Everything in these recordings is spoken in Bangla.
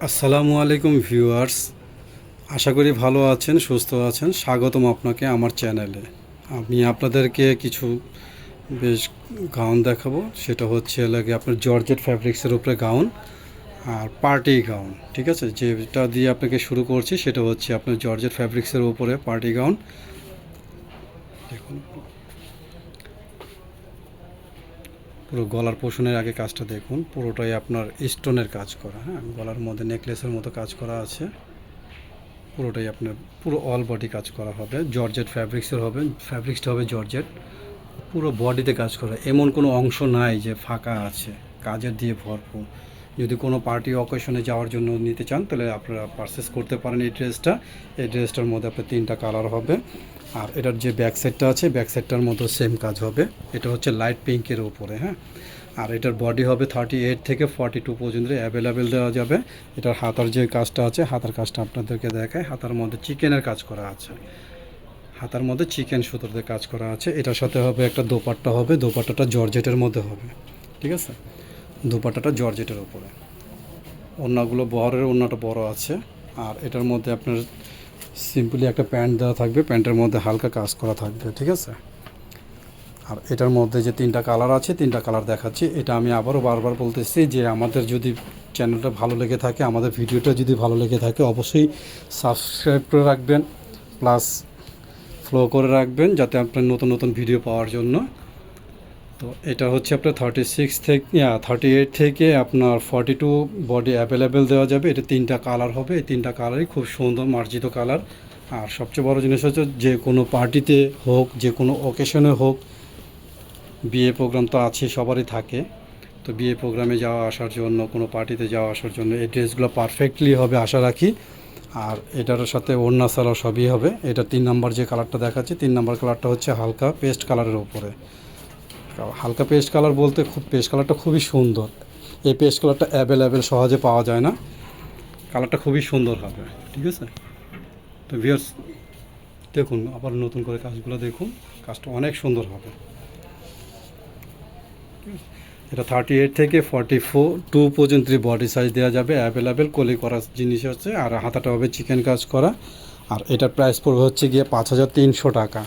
আসসালামু আলাইকুম ভিউয়ার্স, আশা করি ভালো আছেন, সুস্থ আছেন। স্বাগতম আপনাকে আমার চ্যানেলে। আমি আপনাদেরকে কিছু বেশ গাউন দেখাবো। সেটা হচ্ছে লাগে আপনার জর্জেট ফ্যাব্রিক্সের উপরে গাউন আর পার্টি গাউন। ঠিক আছে, যেটা দিয়ে আপনাকে শুরু করছি সেটা হচ্ছে আপনার জর্জেট ফ্যাব্রিক্সের উপরে পার্টি গাউন। দেখুন, পুরো গলার পোষণের আগে কাজটা দেখুন, পুরোটাই আপনার স্টোনের কাজ করা। হ্যাঁ, গলার মধ্যে নেকলেসের মতো কাজ করা আছে। পুরোটাই আপনার পুরো অল বডি কাজ করা হবে, জর্জেট ফ্যাব্রিক্সের হবে, ফ্যাব্রিক্সটা হবে জর্জেট। পুরো বডিতে কাজ করা, এমন কোনো অংশ নাই যে ফাঁকা আছে, কাজের দিয়ে ভরপুর। যদি কোনো পার্টি অকেশনে যাওয়ার জন্য নিতে চান তাহলে আপনারা পারচেস করতে পারেন এই ড্রেসটা। এই ড্রেসটার মধ্যে আপনার 3টা কালার হবে। আর এটার যে ব্যাক সাইডটা আছে, ব্যাক সাইডটার মতো সেম কাজ হবে। এটা হচ্ছে লাইট পিঙ্কের উপরে। হ্যাঁ, আর এটার বডি হবে 38 থেকে 42 পর্যন্ত অ্যাভেলেবেল দেওয়া যাবে। এটার হাতার যে কাজটা আছে, হাতার কাজটা আপনাদেরকে দেখায়। হাতার মধ্যে চিকেনের কাজ করা আছে, হাতার মধ্যে চিকেন সুতোর দিয়ে কাজ করা আছে। এটার সাথে হবে একটা দোপাট্টা হবে, দোপাট্টাটা জর্জেটের মধ্যে হবে। ঠিক আছে, দোপাট্টাটা জর্জেটের উপরে। ওড়নাগুলো বহরের ওড়নাটা বড় আছে। আর এটার মধ্যে আপনার সিম্পলি একটা প্যান্ট দেওয়া থাকবে, প্যান্টের মধ্যে হালকা কাজ করা থাকবে। ঠিক আছে, আর এটার মধ্যে যে 3টা কালার আছে, 3টা কালার দেখাচ্ছি। এটা আমি আবারও বারবার বলতেছি যে আমাদের যদি চ্যানেলটা ভালো লেগে থাকে, আমাদের ভিডিওটা যদি ভালো লেগে থাকে, অবশ্যই সাবস্ক্রাইব করে রাখবেন, প্লাস ফলো করে রাখবেন, যাতে আপনার নতুন নতুন ভিডিও পাওয়ার জন্য। তো এটা হচ্ছে আপনার 36 থেকে 38 থেকে আপনার 42 বডি অ্যাভেলেবেল দেওয়া যাবে। এটা 3টা কালার হবে, এই 3টা কালারই খুব সুন্দর মার্জিত কালার। আর সবচেয়ে বড় জিনিস হচ্ছে যে কোনো পার্টিতে হোক, যে কোনো অকেশনে হোক, বিয়ে প্রোগ্রাম তো আছে, সবারই থাকে। তো বিয়ে প্রোগ্রামে যাওয়া আসার জন্য, কোনো পার্টিতে যাওয়া আসার জন্য এই ড্রেসগুলো পারফেক্টলি হবে আশা রাখি। আর এটার সাথে ওড়না সালোয়ার সবই হবে। এটা 3 নাম্বার যে কালারটা দেখাচ্ছি, 3 নাম্বার কালারটা হচ্ছে হালকা পেস্ট কালারের উপরে। হালকা পেস্ট কালার বলতে পেস্ট কালারটা খুবই সুন্দর। এই পেস্ট কালারটা অ্যাভেলেবেল সহজে পাওয়া যায় না, কালারটা খুবই সুন্দর হবে। ঠিক আছে, তো ভিউয়ার্স দেখুন, আবার নতুন করে কাজগুলো দেখুন, কাজটা অনেক সুন্দর হবে। এটা 38 থেকে 42 পর্যন্ত বডি সাইজ দেওয়া যাবে, অ্যাভেলেবেল কলি করা জিনিস হচ্ছে। আর হাতাটা হবে চিকেন কাজ করা। আর এটার প্রাইস পড়বে হচ্ছে গিয়ে 5300 টাকা।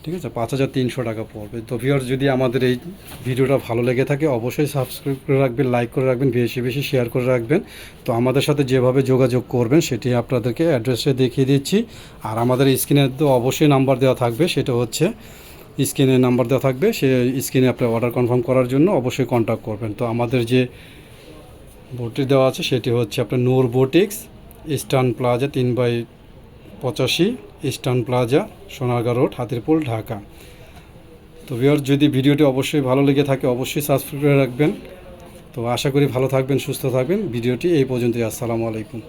ঠিক আছে, 5300 টাকা পড়বে। তো ভিউয়ার্স, যদি আমাদের এই ভিডিওটা ভালো লেগে থাকে, অবশ্যই সাবস্ক্রাইব করে রাখবেন, লাইক করে রাখবেন, বেশি বেশি শেয়ার করে রাখবেন। তো আমাদের সাথে যেভাবে যোগাযোগ করবেন সেটি আপনাদেরকে অ্যাড্রেসে দেখিয়ে দিচ্ছি। আর আমাদের স্ক্রিনে তো অবশ্যই নাম্বার দেওয়া থাকবে, সেটা হচ্ছে স্ক্রিনে নাম্বার দেওয়া থাকবে। সে স্ক্রিনে আপনার অর্ডার কনফার্ম করার জন্য অবশ্যই কন্ট্যাক্ট করবেন। তো আমাদের যে বোর্ডটি দেওয়া আছে সেটি হচ্ছে আপনার Noor boutiques, Eastern Plaza 3/85, Eastern Plaza, Sonargaon road, Hatirpool, Dhaka. তো ভিউয়ার্স, যদি ভিডিওটি অবশ্যই ভালো লেগে থাকে, অবশ্যই সাবস্ক্রাইব করে রাখবেন। তো আশা করি ভালো থাকবেন, সুস্থ থাকবেন। ভিডিওটি এই পর্যন্তই। আসসালামু আলাইকুম।